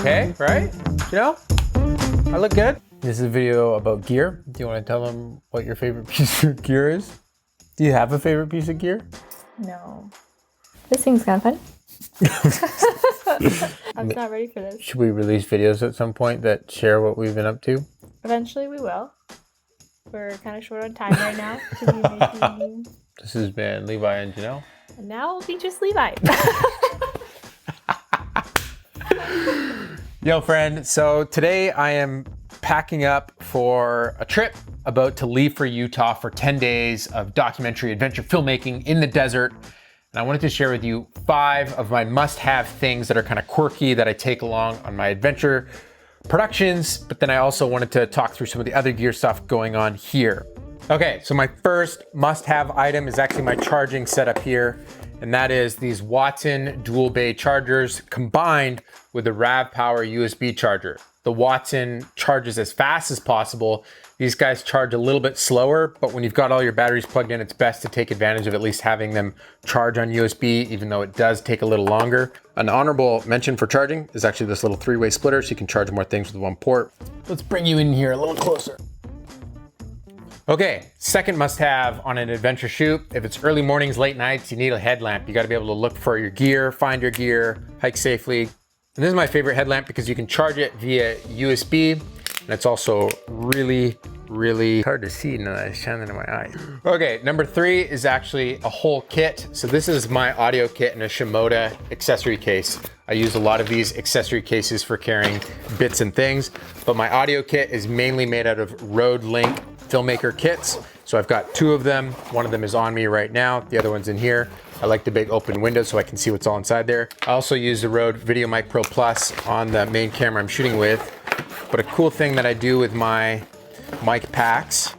okay, right? You know, I look good. This is a video about gear. Do you want to tell them what your favorite piece of gear is? Do you have a favorite piece of gear? No. This seems kind of fun. I'm not ready for this. Should we release videos at some point that share what we've been up to? Eventually we will. We're kind of short on time right now to be making... This has been Levi and Janelle. And now it'll be just Levi. Yo, friend. So today I am packing up for a trip about to leave for Utah for 10 days of documentary adventure filmmaking in the desert. And I wanted to share with you 5 of my must-have things that are kind of quirky that I take along on my adventure productions, but then I also wanted to talk through some of the other gear stuff going on here. Okay, so my first must-have item is actually my charging setup here, and that is these Watson dual bay chargers combined with a RAV Power USB charger. The Watson charges as fast as possible. These guys charge a little bit slower, but when you've got all your batteries plugged in, it's best to take advantage of at least having them charge on USB, even though it does take a little longer. An honorable mention for charging is actually this little 3-way splitter, so you can charge more things with one port. Let's bring you in here a little closer. Okay, second must-have on an adventure shoot. If it's early mornings, late nights, you need a headlamp. You gotta be able to look for your gear, find your gear, hike safely. And this is my favorite headlamp because you can charge it via USB, and it's also really hard to see now that it's shining in my eyes. Okay, number 3 is actually a whole kit. So this is my audio kit in a Shimoda accessory case. I use a lot of these accessory cases for carrying bits and things, but my audio kit is mainly made out of Rode Link Filmaker kits. So I've got 2 of them. One of them is on me right now. The other one's in here. I like the big open window so I can see what's all inside there. I also use the Rode VideoMic Pro Plus on the main camera I'm shooting with. But a cool thing that I do with my mic packs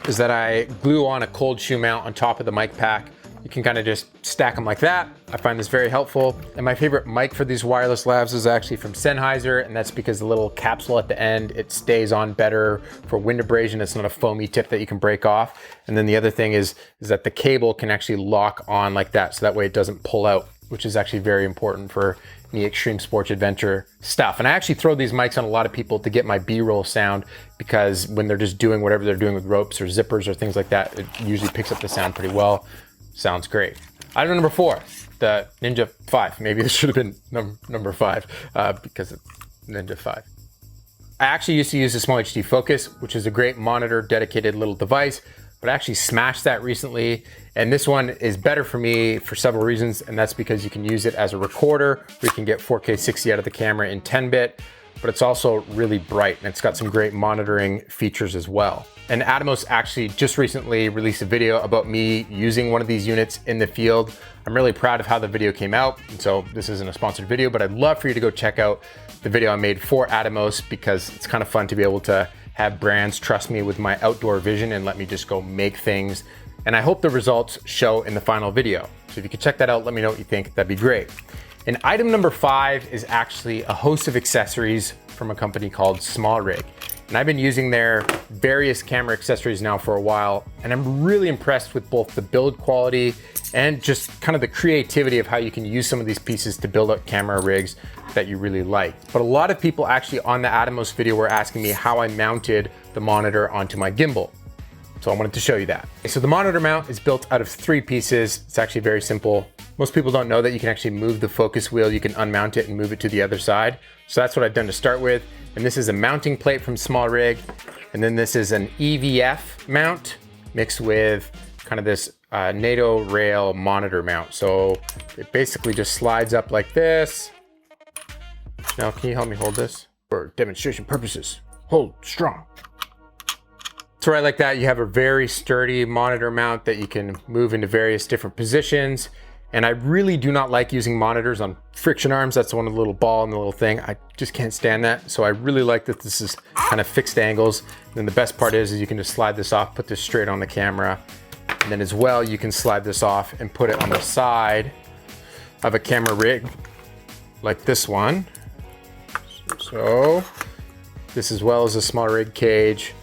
is that I glue on a cold shoe mount on top of the mic pack. You can kind of just stack them like that. I find this very helpful. And my favorite mic for these wireless lavs is actually from Sennheiser, and that's because the little capsule at the end, it stays on better for wind abrasion. It's not a foamy tip that you can break off. And then the other thing is that the cable can actually lock on like that, so that way it doesn't pull out, which is actually very important for the extreme sports adventure stuff. And I actually throw these mics on a lot of people to get my B-roll sound, because when they're just doing whatever they're doing with ropes or zippers or things like that, it usually picks up the sound pretty well. Sounds great. Item number 4, the Ninja 5. Maybe this should have been number 5 because it's Ninja 5. I actually used to use a small HD Focus, which is a great monitor dedicated little device, but I actually smashed that recently. And this one is better for me for several reasons. And that's because you can use it as a recorder. We can get 4K 60 out of the camera in 10-bit, but it's also really bright and it's got some great monitoring features as well. And Atomos actually just recently released a video about me using one of these units in the field. I'm really proud of how the video came out. And so this isn't a sponsored video, but I'd love for you to go check out the video I made for Atomos, because it's kind of fun to be able to have brands trust me with my outdoor vision and let me just go make things. And I hope the results show in the final video. So if you could check that out, let me know what you think, that'd be great. And item number 5 is actually a host of accessories from a company called SmallRig. And I've been using their various camera accessories now for a while, and I'm really impressed with both the build quality and just kind of the creativity of how you can use some of these pieces to build up camera rigs that you really like. But a lot of people actually on the Atomos video were asking me how I mounted the monitor onto my gimbal. So I wanted to show you that. So the monitor mount is built out of 3 pieces. It's actually very simple. Most people don't know that you can actually move the focus wheel. You can unmount it and move it to the other side. So that's what I've done to start with. And this is a mounting plate from SmallRig. And then this is an EVF mount mixed with kind of this NATO rail monitor mount. So it basically just slides up like this. Now, can you help me hold this? For demonstration purposes, hold strong. So right like that, you have a very sturdy monitor mount that you can move into various different positions. And I really do not like using monitors on friction arms. That's the one with the little ball and the little thing. I just can't stand that. So I really like that this is kind of fixed angles. And then the best part is you can just slide this off, put this straight on the camera. And then as well, you can slide this off and put it on the side of a camera rig like this one. So this as well as a SmallRig cage.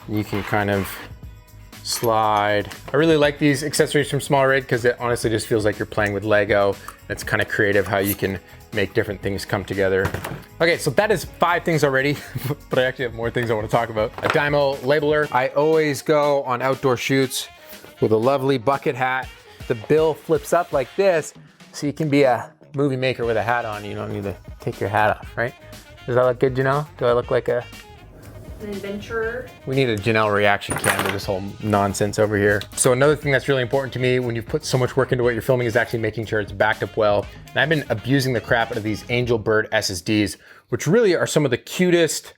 You can kind of slide. I really like these accessories from Small Rig because it honestly just feels like you're playing with Lego. It's kind of creative how you can make different things come together. Okay, so that is 5 things already, but I actually have more things I want to talk about. A Dymo labeler. I always go on outdoor shoots with a lovely bucket hat. The bill flips up like this, so you can be a movie maker with a hat on. You don't need to take your hat off, right? Does that look good, Janelle? Do I look like an adventurer? We need a Janelle reaction cam to this whole nonsense over here. So another thing that's really important to me when you've put so much work into what you're filming is actually making sure it's backed up well. And I've been abusing the crap out of these Angel Bird SSDs, which really are some of the cutest,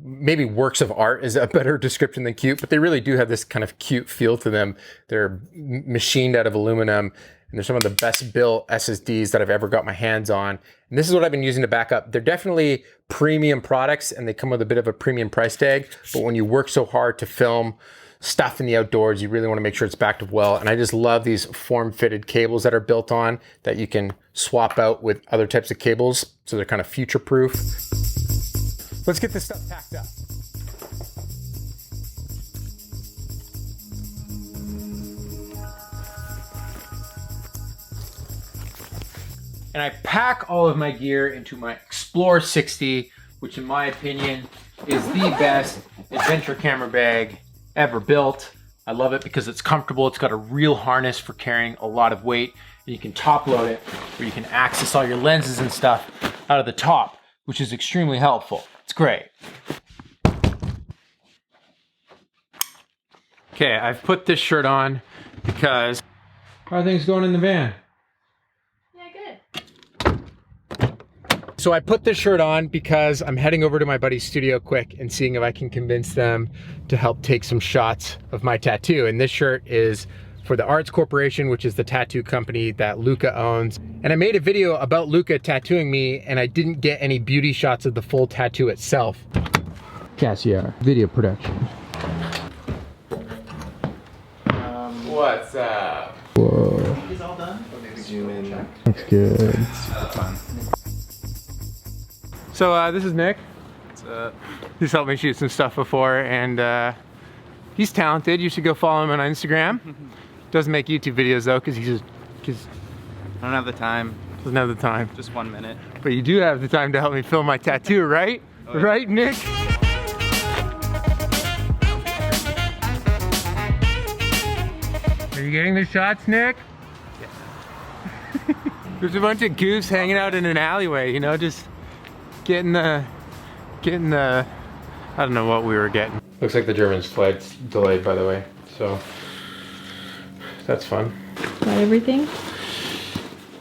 maybe works of art is a better description than cute, but they really do have this kind of cute feel to them. They're machined out of aluminum, and they're some of the best built SSDs that I've ever got my hands on. And this is what I've been using to back up. They're definitely premium products and they come with a bit of a premium price tag, but when you work so hard to film stuff in the outdoors, you really want to make sure it's backed up well. And I just love these form-fitted cables that are built on that you can swap out with other types of cables, so they're kind of future-proof. Let's get this stuff packed up. And I pack all of my gear into my Explorer 60, which in my opinion is the best adventure camera bag ever built. I love it because it's comfortable. It's got a real harness for carrying a lot of weight, and you can top load it where you can access all your lenses and stuff out of the top, which is extremely helpful. It's great. Okay, I've put this shirt on because how are things going in the van? So I put this shirt on because I'm heading over to my buddy's studio quick and seeing if I can convince them to help take some shots of my tattoo. And this shirt is for the Arts Corporation, which is the tattoo company that Luca owns. And I made a video about Luca tattooing me, and I didn't get any beauty shots of the full tattoo itself. Cassiar, video production. What's up? Whoa. Is all done? Or maybe zoom in. Looks good. Fun. So this is Nick. He's helped me shoot some stuff before, and he's talented. You should go follow him on Instagram. Doesn't make YouTube videos though, because I don't have the time. Doesn't have the time. Just 1 minute. But you do have the time to help me film my tattoo, right? Oh, yeah. Right, Nick? Are you getting the shots, Nick? Yeah. There's a bunch of goofs hanging out in an alleyway, you know, just getting the, I don't know what we were getting. Looks like the Germans' flight's delayed, by the way, so that's fun. Got everything?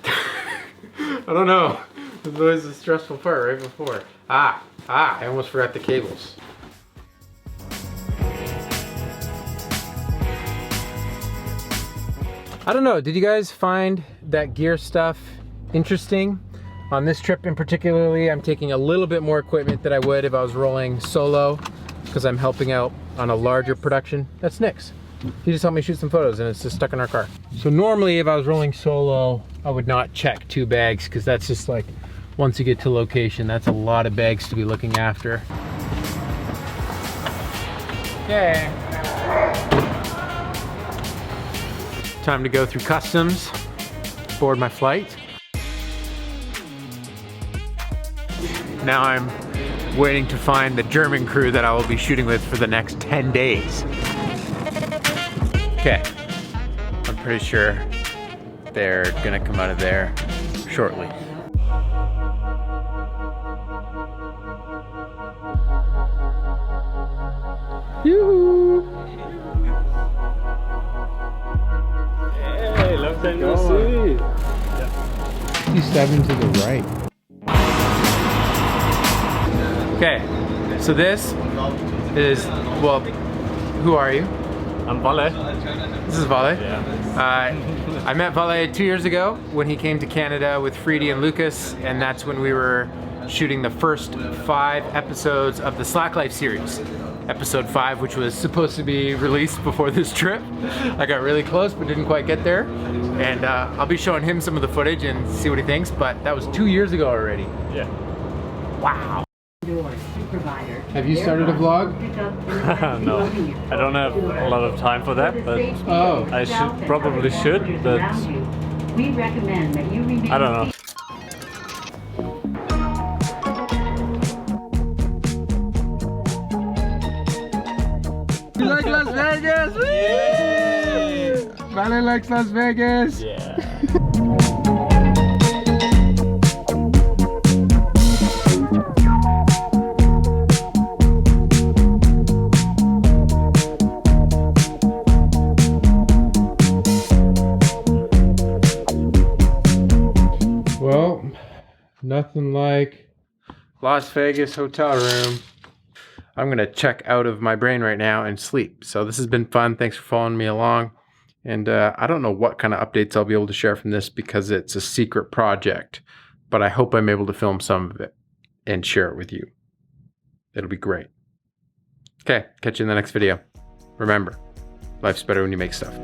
I don't know. This is always the stressful part right before. I almost forgot the cables. I don't know, did you guys find that gear stuff interesting? On this trip in particularly, I'm taking a little bit more equipment than I would if I was rolling solo, because I'm helping out on a larger production. That's Nick's. He just helped me shoot some photos and it's just stuck in our car. So normally if I was rolling solo, I would not check 2 bags, because that's just like, once you get to location, that's a lot of bags to be looking after. Okay. Time to go through customs, board my flight. Now I'm waiting to find the German crew that I will be shooting with for the next 10 days. Okay, I'm pretty sure they're gonna come out of there shortly. Yoo-hoo! Hey, long time no see. Yeah. 57 to the right. Okay, so this is, well, who are you? I'm Valle. This is Valle. Yeah. I met Valle 2 years ago when he came to Canada with Freedy and Lucas, and that's when we were shooting the first 5 episodes of the Slack Life series. Episode 5, which was supposed to be released before this trip. I got really close but didn't quite get there. And I'll be showing him some of the footage and see what he thinks, but that was 2 years ago already. Yeah. Wow. Have you started a vlog? No, I don't have a lot of time for that, but Oh. I probably should, but We recommend that you remain I don't know. You like Las Vegas? Vale likes Las Vegas. Yeah. Well, nothing like Las Vegas hotel room. I'm gonna check out of my brain right now and sleep. So this has been fun. Thanks for following me along. And I don't know what kind of updates I'll be able to share from this because it's a secret project, but I hope I'm able to film some of it and share it with you. It'll be great. Okay, catch you in the next video. Remember, life's better when you make stuff.